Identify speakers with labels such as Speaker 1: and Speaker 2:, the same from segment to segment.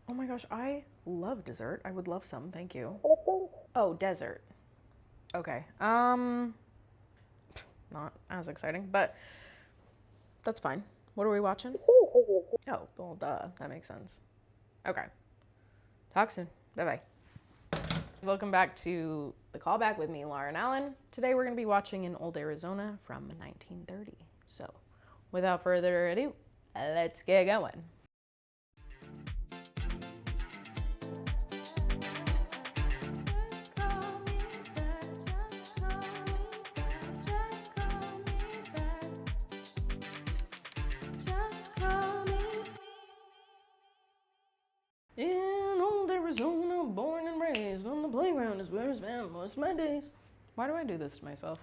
Speaker 1: Oh my gosh, I love dessert. I would love some, thank you. Oh, desert. Okay. Not as exciting, but that's fine. What are we watching? Oh, well, duh. That makes sense. Okay. Talk soon. Bye-bye. Welcome back to The Callback with me, Lauren Allen. Today we're going to be watching In Old Arizona from 1930. So, without further ado, let's get going. In old Arizona, born and raised, on the playground is where I spend most of my days. Why do I do this to myself?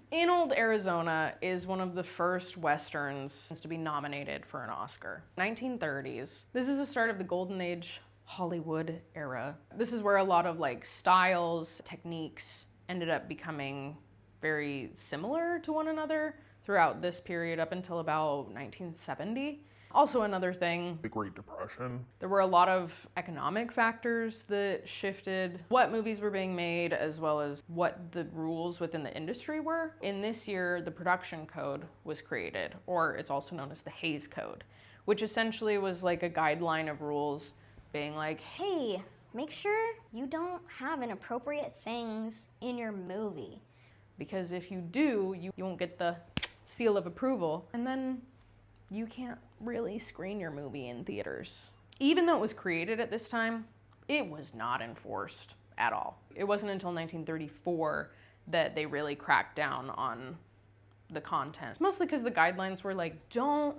Speaker 1: In Old Arizona is one of the first Westerns to be nominated for an Oscar. 1930s. This is the start of the golden age Hollywood era. This is where a lot of like styles, techniques ended up becoming very similar to one another throughout this period up until about 1970. Also another thing,
Speaker 2: The Great Depression.
Speaker 1: there were a lot of economic factors that shifted what movies were being made as well as what the rules within the industry were. In this year, the production code was created, or it's also known as the Hays Code, which essentially was like a guideline of rules being like,
Speaker 3: Hey, make sure you don't have inappropriate things in your movie.
Speaker 1: because if you do, you won't get the seal of approval, and then you can't really screen your movie in theaters. Even though it was created at this time, it was not enforced at all. It wasn't until 1934 that they really cracked down on the content. It's mostly because the guidelines were like, don't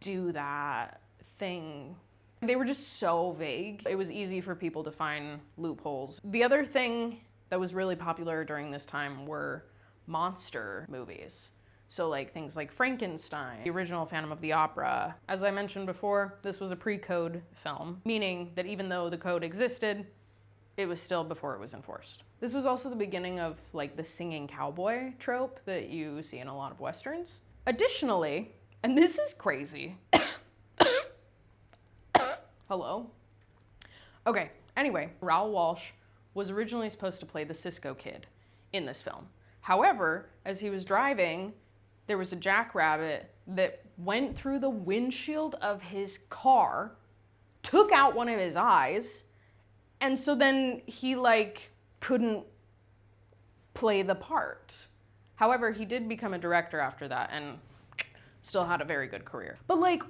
Speaker 1: do that thing. They were just so vague. It was easy for people to find loopholes. The other thing that was really popular during this time were monster movies. So like things like Frankenstein, the original Phantom of the Opera. As I mentioned before, this was a pre-code film, meaning that even though the code existed, it was still before it was enforced. This was also the beginning of like the singing cowboy trope that you see in a lot of Westerns. Additionally, and this is crazy. Hello? Okay, anyway, Raoul Walsh was originally supposed to play the Cisco Kid in this film. However, as he was driving, there was a jackrabbit that went through the windshield of his car, took out one of his eyes, and so then he like couldn't play the part. However, he did become a director after that and still had a very good career. But like,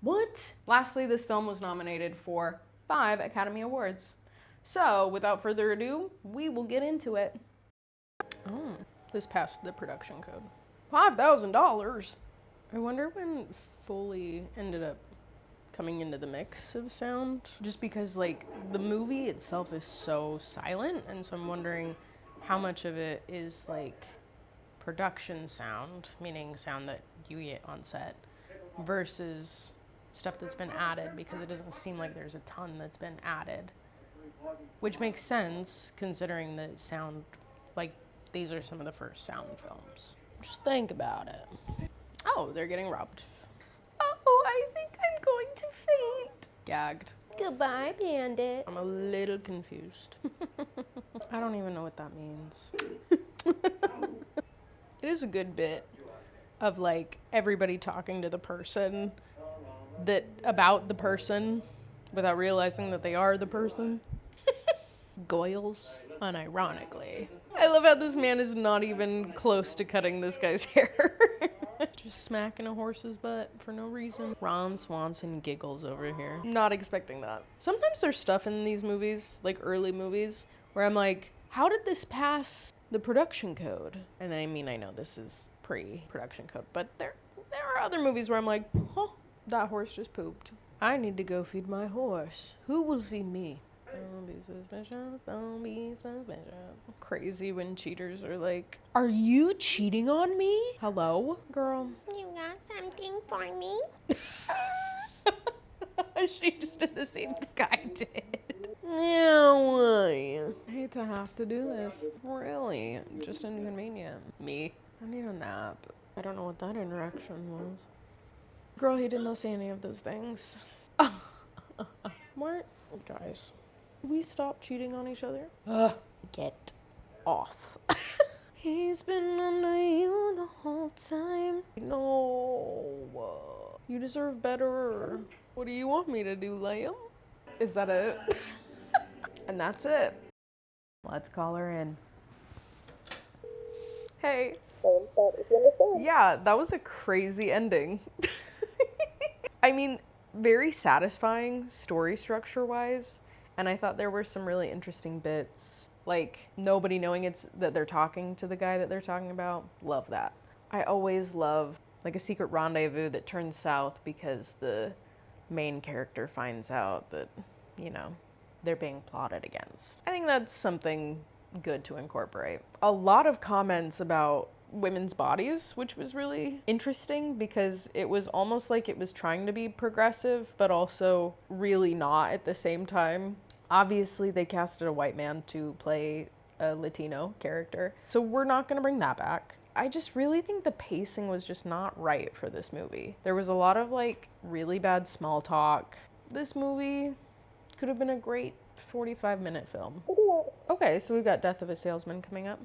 Speaker 1: what? Lastly, this film was nominated for 5 Academy Awards. So, without further ado, we will get into it. Oh, this passed the production code. $5,000. I wonder when Foley ended up coming into the mix of sound. Just because, like, the movie itself is so silent, and so I'm wondering how much of it is, like, production sound, meaning sound that you get on set, versus stuff that's been added, because it doesn't seem like there's a ton that's been added. Which makes sense, considering the sound, like, these are some of the first sound films. Just think about it. Oh, they're getting robbed. Oh, I think I'm going to faint. Gagged. Goodbye, Bandit. I'm a little confused. I don't even know what that means. It is a good bit of, like, everybody talking to the person about the person without realizing that they are the person. Goyles, unironically. I love how this man is not even close to cutting this guy's hair. Just smacking a horse's butt for no reason. Ron Swanson giggles over here. Not expecting that. Sometimes there's stuff in these movies, like early movies, where I'm like, how did this pass the production code? And I mean, I know this is pre-production code, but there are other movies where I'm like, huh, that horse just pooped. I need to go feed my horse. Who will feed me? Don't be suspicious, don't be suspicious. Crazy when cheaters are like, are you cheating on me? Hello, girl?
Speaker 3: You got something for me?
Speaker 1: She just did the same thing I did. Yeah, why? I hate to have to do this. Really, just inconvenient. Me. I need a nap. I don't know what that interaction was. Girl, he did not say any of those things. What? Guys, we stop cheating on each other? Get off. He's been under you the whole time. No. You deserve better. What do you want me to do, Liam? Is that it? And that's it. Let's call her in. Hey. Yeah, that was a crazy ending. I mean, very satisfying story structure-wise, and I thought there were some really interesting bits. Like, nobody knowing that they're talking to the guy that they're talking about. Love that. I always love, like, a secret rendezvous that turns south because the main character finds out that, you know, they're being plotted against. I think that's something good to incorporate. A lot of comments about women's bodies, which was really interesting because it was almost like it was trying to be progressive, but also really not at the same time. Obviously, they casted a white man to play a Latino character, so we're not gonna bring that back. I just really think the pacing was just not right for this movie. There was a lot of like really bad small talk. This movie could have been a great 45-minute film. Okay, so we've got Death of a Salesman coming up.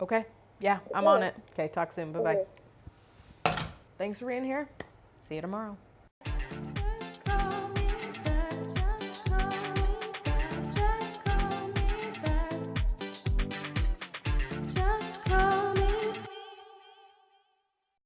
Speaker 1: Okay, yeah, I'm on it. Okay, talk soon. Bye-bye. Thanks for being here. See you tomorrow.